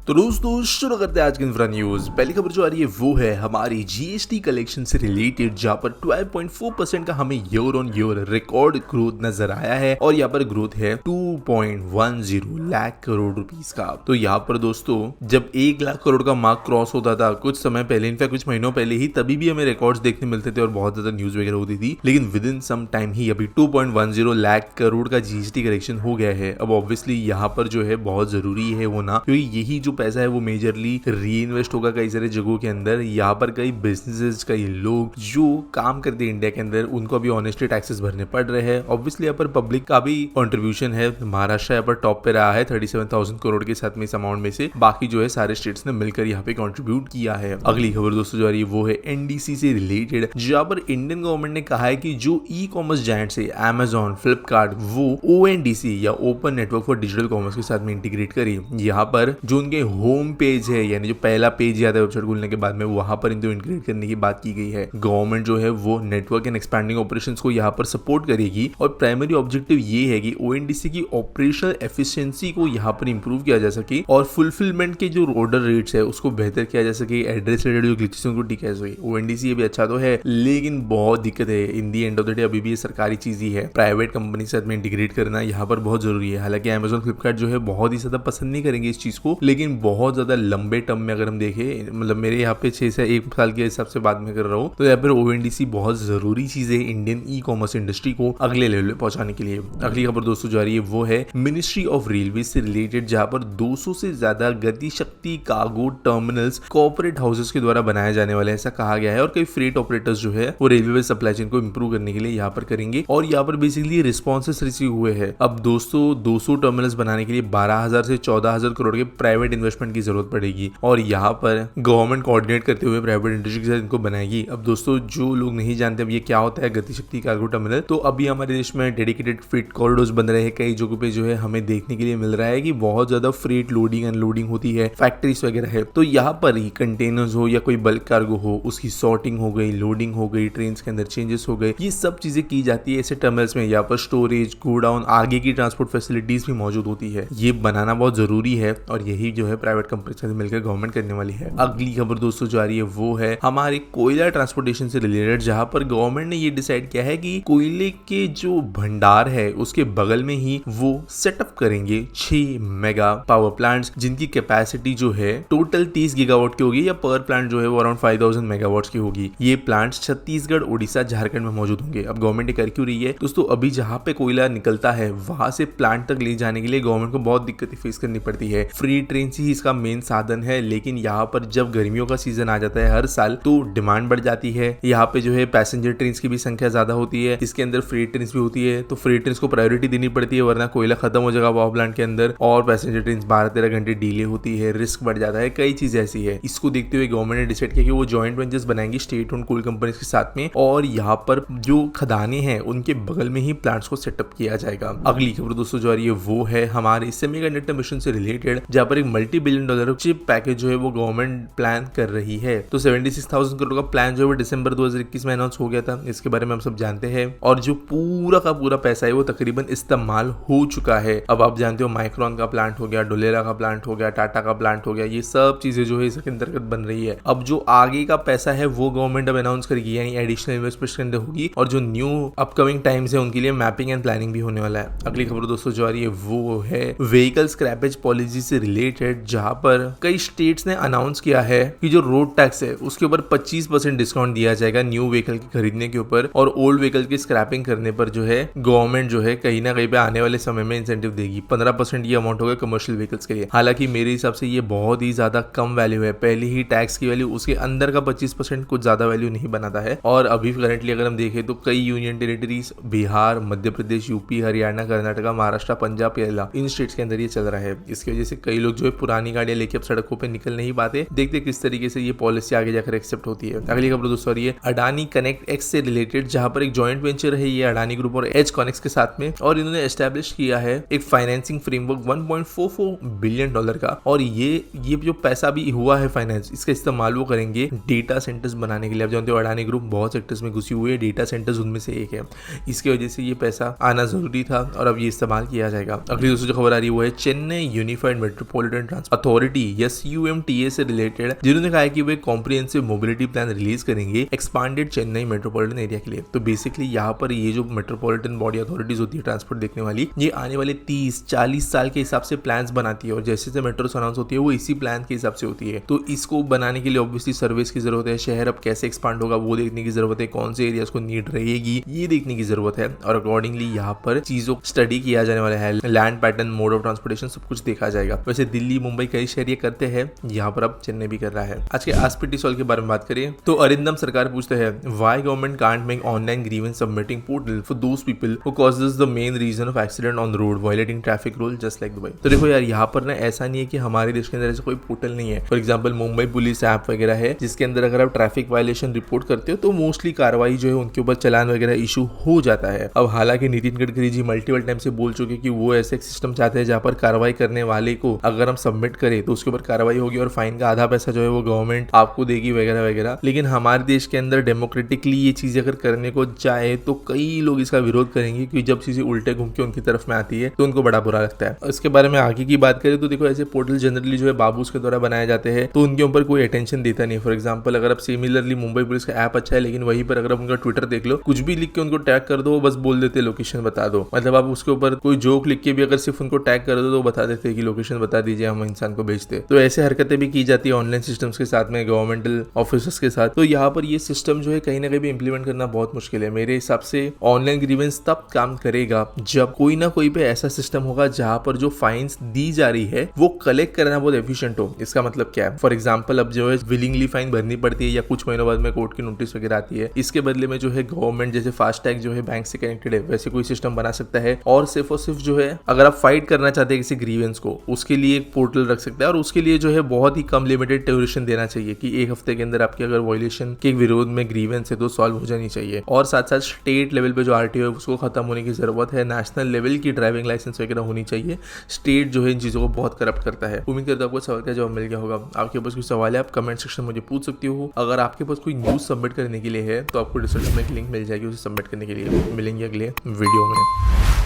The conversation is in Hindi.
तो दोस्तों शुरू करते हैं आज की इंफ्रा न्यूज। पहली खबर जो आ रही है वो है हमारी जीएसटी कलेक्शन से रिलेटेड, जहां पर 12.4% का हमें year on year record growth नजर आया है और यहाँ पर ग्रोथ है 2.10 लाख करोड़ रुपीस का। तो यहाँ पर दोस्तों जब 1 लाख करोड़ का मार्क क्रॉस होता था कुछ समय पहले, इनफैक्ट कुछ महीनों पहले ही, तभी भी हमें रिकॉर्ड्स देखने मिलते थे और बहुत ज्यादा न्यूज वगैरह होती थी। लेकिन विद इन सम टाइम ही अभी 2.10 लाख करोड़ का जीएसटी कलेक्शन हो गया है। अब ऑब्वियसली यहाँ पर जो है बहुत जरूरी है होना, क्योंकि यही जो पैसा है वो मेजरली री इन्वेस्ट होगा कई सारे जगहों के अंदर। यहाँ पर कई बिजनेसेस, कई लोग जो काम करते हैं इंडिया के अंदर, उनको अभी ऑनेस्टली टैक्सेस भरने पड़ रहे हैं। ऑब्वियसली यहाँ पर पब्लिक का भी कंट्रीब्यूशन है। महाराष्ट्र यहाँ पर टॉप पे रहा है 37,000 करोड़ के साथ में इस अमाउंट में से। बाकी जो है सारे स्टेट्स ने मिलकर यहाँ पे कंट्रीब्यूट किया है। अगली खबर दोस्तों जो आ रही है वो है एनडीसी से रिलेटेड, जहाँ पर इंडियन गवर्नमेंट ने कहा है कि जो ई कॉमर्स जायंट्स है अमेजॉन, फ्लिपकार्ट, वो ओएनडीसी या open network for digital commerce के साथ में इंटीग्रेट करें। यहाँ पर जो उनके होम पेज है, यानी जो पहला पेज आता है वेबसाइट खोलने के बाद में, वहां पर इनको इंटीग्रेट करने की बात की गई है। गवर्नमेंट जो है वो नेटवर्क एंड एक्सपैंडिंग ऑपरेशंस को यहाँ पर सपोर्ट करेगी और प्राइमरी ऑब्जेक्टिव ये है कि ओएनडीसी की ऑपरेशनल एफिशिएंसी को यहाँ पर इंप्रूव किया जा सके और फुलफिलमेंट के जो ऑर्डर रेट्स है उसको बेहतर किया जा सके। एड्रेस रिलेटेड जो ग्लिचेस उनको ठीक है सके। ओएनडीसी ये भी अच्छा तो है, लेकिन बहुत दिक्कत है। इन दी एंड ऑफ द डे अभी भी ये सरकारी चीज ही है। प्राइवेट कंपनी के साथ में इंटीग्रेट करना यहाँ पर बहुत जरूरी है। हालांकि अमेजॉन, फ्लिपकार्ट जो है बहुत ही ज्यादा पसंद नहीं करेंगे इस चीज को, लेकिन बहुत ज्यादा लंबे टर्म में अगर हम देखें, मतलब मेरे यहाँ पे 6 से 1 साल के हिसाब से बात में कर रहा हूँ, तो यहाँ पर ओएनडीसी बहुत जरूरी चीज है इंडियन ई कॉमर्स इंडस्ट्री को अगले लेवल पे पहुंचाने के लिए। अगली खबर दोस्तों जो आ रही है वो है मिनिस्ट्री ऑफ रेलवे से रिलेटेड, जहां पर 200 से ज्यादा गति शक्ति कार्गो टर्मिनल्स कॉर्पोरेट हाउसेस के द्वारा बनाए जाने वाले, ऐसा कहा गया है। और कई फ्रेट ऑपरेटर्स जो है वो रेलवे सप्लाई चेन को इंप्रूव करने के लिए यहाँ पर करेंगे और यहाँ पर बेसिकली रिस्पॉन्सेस रिसीव हुए हैं। अब दोस्तों 200 टर्मिनल्स बनाने के लिए 12,000 से 14,000 करोड़ के प्राइवेट इन्वेस्टमेंट की जरूरत पड़ेगी और यहाँ पर गवर्नमेंट कोऑर्डिनेट करते हुए प्राइवेट इंडस्ट्री के साथ इनको बनाएगी। अब दोस्तों जो लोग नहीं जानते अब ये क्या होता है गतिशक्ति कार्गो टर्मिनल, तो अभी हमारे देश में डेडिकेटेड फ्रेट कॉरिडोर्स बन रहे हैं। कई जगहों पे जो है हमें देखने के लिए मिल रहा है कि बहुत ज्यादा फ्रेट लोडिंग अनलोडिंग होती है, फैक्ट्रीज वगैरह है। तो यहाँ पर ही कंटेनर्स हो या कोई बल्क कार्गो हो, उसकी सॉर्टिंग हो गई, लोडिंग हो गई, ट्रेन के अंदर चेंजेस हो गए, ये सब चीजें की जाती है ऐसे टर्मिनल्स में। यहाँ पर स्टोरेज, गोडाउन, आगे की ट्रांसपोर्ट फैसिलिटीज भी मौजूद होती है। ये बनाना बहुत जरूरी है और यही जो है प्राइवेट कंपनी से मिलकर गवर्नमेंट करने वाली है। अगली खबर दोस्तों जो आ रही है वो है हमारे कोयला ट्रांसपोर्टेशन से रिलेटेड, जहां पर गवर्नमेंट ने ये डिसाइड किया है कि कोयले के जो भंडार है उसके बगल में ही वो सेटअप करेंगे 6 मेगा पावर प्लांट्स, जिनकी कैपेसिटी जो है टोटल 30 गीगावाट की होगी या पर प्लांट जो है वो अराउंड 5000 मेगावाट की होगी। ये प्लांट्स छत्तीसगढ़, उड़ीसा, झारखंड में मौजूद होंगे। अब गवर्नमेंट ने कर क्यों रही है दोस्तों, अभी जहां पे कोयला निकलता है वहां से प्लांट तक ले जाने के लिए गवर्नमेंट को बहुत दिक्कतें फेस करनी पड़ती है। फ्री ट्रेन ही इसका मेन साधन है, लेकिन यहाँ पर जब गर्मियों का सीजन आ जाता है हर साल, तो डिमांड बढ़ जाती है। यहाँ पे जो है पैसेंजर ट्रेन की भी संख्या ज्यादा होती है, इसके अंदर फ्रेट ट्रेन भी होती है, तो फ्रेट ट्रेन को प्रायोरिटी देनी पड़ती है, वरना कोयला खत्म हो जाएगा पावर प्लांट के अंदर और पैसेंजर ट्रेन 12-13 घंटे डिले होती है, रिस्क बढ़ जाता है, कई चीज ऐसी है। इसको देखते हुए गवर्नमेंट ने डिसाइड किया कि वो जॉइंट वेंचर्स बनाएंगे स्टेट ओन्ड कोल कंपनीज के साथ में और यहाँ पर जो खदानें हैं उनके बगल में ही प्लांट्स को सेटअप किया जाएगा। अगली खबर दोस्तों जो आ रही है वो है हमारे सेमीकंडक्टर मिशन से रिलेटेड, जहाँ पर एक $multi-billion चिप पैकेज जो है वो गवर्नमेंट प्लान कर रही है। तो 76,000 करोड़ का प्लान जो है वो दिसंबर 2021 में अनाउंस हो गया था, इसके बारे में हम सब जानते हैं। और जो पूरा का पूरा पैसा है वो तकरीबन इस्तेमाल हो चुका है। अब आप जानते हो माइक्रोन का प्लांट हो गया, डोलेरा का प्लांट हो गया, टाटा का प्लांट हो गया, ये सब चीजें जो है इसके अंतर्गत बन रही है। अब जो आगे का पैसा है वो गवर्नमेंट अब अनाउंस करेगी, यानी एडिशनल इन्वेस्टमेंट के अंदर होगी और जो न्यू अपकमिंग टाइम्स है उनके लिए मैपिंग एंड प्लानिंग भी होने वाला है। अगली खबर दोस्तों जो आ रही है वो है व्हीकल स्क्रैपेज पॉलिसी से रिलेटेड, जहां पर कई स्टेट्स ने अनाउंस किया है कि जो रोड टैक्स है उसके ऊपर 25% डिस्काउंट दिया जाएगा न्यू व्हीकल के खरीदने के ऊपर, और ओल्ड व्हीकल की स्क्रैपिंग करने पर जो है गवर्नमेंट जो है कहीं ना कहीं पे आने वाले समय में इंसेंटिव देगी। 15% ये अमाउंट होगा कमर्शियल व्हीकल्स के लिए। हालांकि मेरे हिसाब से ये बहुत ही ज्यादा कम वैल्यू है, पहले ही टैक्स की वैल्यू उसके अंदर का 25% कुछ ज्यादा वैल्यू नहीं बनाता है। और अभी करंटली अगर हम देखें तो कई union territories, Bihar, Madhya Pradesh, UP, Haryana, Karnataka, Maharashtra, Punjab, Kerala, इन स्टेट्स के अंदर ये चल रहा है। इसकी वजह से कई लोग जो है पुरानी गाड़ियां लेके अब सड़कों पे निकल नहीं पाते। देखते किस तरीके से ये पॉलिसी आगे जाकर एक्सेप्ट होती है। अगली खबर दोस्तों ये अडानी कनेक्ट एक्स से रिलेटेड, जहां पर एक जॉइंट वेंचर है ये अडानी ग्रुप और एज कनेक्ट के साथ में, और इन्होंने एस्टैब्लिश किया है एक फाइनेंसिंग फ्रेमवर्क $1.44 बिलियन का। और ये जो पैसा भी हुआ है फाइनेंस, इसका इस्तेमाल वो करेंगे डेटा सेंटर्स बनाने के लिए। आप जानते हो अडानी ग्रुप बहुत सेक्टर्स में घुसी हुई है, डेटा सेंटर्स उनमें से एक है। इसकी वजह से ये पैसा आना जरूरी था और अब ये इस्तेमाल किया जाएगा। अगली दोस्तों जो खबर आ रही है वो है Chennai unified metropolitan transport authority या CUMTA से रिलेटेड, जिन्होंने कहा है कि वे कॉम्प्रिहेंसिव मोबिलिटी प्लान रिलीज करेंगे एक्सपांडेड चेन्नई मेट्रोपॉलिटन एरिया के लिए। तो बेसिकली यहाँ पर ये जो मेट्रोपॉलिटन बॉडी अथॉरिटीज होती है ट्रांसपोर्ट देखने वाली, ये आने वाले 30-40 साल के हिसाब से प्लान्स बनाती है और जैसे जैसे मेट्रो अनाउंस होती है वो इसी प्लान के हिसाब से होती है। तो इसको बनाने के लिए ऑब्वियसली सर्विस की जरूरत है, शहर अब कैसे एक्सपांड होगा वो देखने की जरूरत है, कौन से एरियाज को नीड रहेगी ये देखने की जरूरत है और अकॉर्डिंगली यहाँ पर चीजों स्टडी किया जाने वाला है। Land pattern, mode of transportation सब कुछ देखा जाएगा। वैसे दिल्ली, मुंबई कई शहर ये करते हैं, यहाँ पर अब चेन्नई भी कर रहा है। आज के आस्पिटी सॉल्व के बारे में बात करें तो अरिंदम सरकार पूछते हैं why government can't make online grievance submitting portal for those people who causes the main reason of accident on the road violating traffic rule just like Dubai. तो देखो यार, यहाँ पर ना ऐसा नहीं है कि हमारे देश के अंदर ऐसा कोई पोर्टल नहीं है। For example Mumbai police app वगैरह है जिसके अंदर अगर आप ट्रैफिक वायलेशन रिपोर्ट करते हो तो मोस्टली कार्रवाई जो है उनके ऊपर चालान वगैरह इशू हो जाता है। अब हालांकि नितिन गडकरी जी मल्टीपल टाइम से बोल चुके कि वो ऐसे एक सिस्टम चाहते हैं जहाँ पर कार्रवाई करने वाले को अगर हम सबमिट करें तो उसके ऊपर कार्रवाई होगी और फाइन का आधा पैसा जो है वो गवर्नमेंट आपको देगी वगैरह वगैरह। लेकिन हमारे देश के अंदर डेमोक्रेटिकली ये चीजें अगर करने को जाए तो कई लोग इसका विरोध करेंगे क्योंकि जब चीजें उल्टे घूम के उनकी तरफ में आती है तो उनको बड़ा बुरा लगता है। इसके बारे में आगे की बात करें तो देखो, ऐसे पोर्टल जनरली जो है बाबूस के द्वारा बनाए जाते हैं तो उनके ऊपर कोई अटेंशन देता नहीं। फॉर एग्जाम्पल अगर आप सिमिलरली मुंबई पुलिस का ऐप अच्छा है लेकिन वहीं पर अगर आप उनका ट्विटर देख लो, कुछ भी लिख के उनको टैग कर दो, बस बोल देते लोकेशन बता दो। मतलब आप उसके ऊपर कोई जोक लिख के भी अगर सिर्फ उनको टैग कर दो तो बता देते कि लोकेशन बता दीजिए, हम इंसान को भेजते। तो ऐसे हरकतें भी की जाती है ऑनलाइन सिस्टम्स के साथ में, गवर्नमेंटल ऑफिसर्स के साथ। तो यहाँ पर ये सिस्टम जो है कहीं ना कहीं भी इंप्लीमेंट करना बहुत मुश्किल है। मेरे हिसाब से ऑनलाइन ग्रीवेंस तब काम करेगा जब कोई ना कोई पे ऐसा सिस्टम होगा जहां पर जो फाइन्स दी जा रही है वो कलेक्ट करना बहुत एफिशिएंट हो। इसका मतलब क्या है? फॉर एग्जांपल अब जो है विलिंगली फाइन भरनी पड़ती है या कुछ महीनों बाद में कोर्ट की नोटिस वगैरह आती है, इसके बदले में जो है गवर्नमेंट जैसे फास्टैग जो है बैंक से कनेक्टेड है वैसे कोई सिस्टम बना सकता है। और सिर्फ जो है अगर आप फाइट करना चाहते हैं किसी ग्रीवेंस को, उसके लिए एक पोर्टल रख सकते हैं और उसके लिए जो है बहुत ही कम लिमिटेड ड्यूरेशन देना चाहिए कि एक हफ्ते के अंदर आपकी अगर वायलेशन के विरोध में ग्रीवेंस है तो सॉल्व हो जानी चाहिए। और साथ साथ स्टेट लेवल पे जो आरटीओ है उसको खत्म होने की जरूरत है। नेशनल लेवल की ड्राइविंग लाइसेंस वगैरह होनी चाहिए। स्टेट जो है इन चीजों को बहुत करप्ट करता है। उम्मीद करता हूं आपको सवाल का जवाब मिल गया होगा। आपके पास कोई सवाल है आप कमेंट सेक्शन में मुझे पूछ सकती हो। अगर आपके पास कोई न्यूज सबमिट करने के लिए है तो आपको डिस्क्रिप्शन में एक लिंक मिल जाएगी उसे सबमिट करने के लिए। मिलेंगे अगले वीडियो में।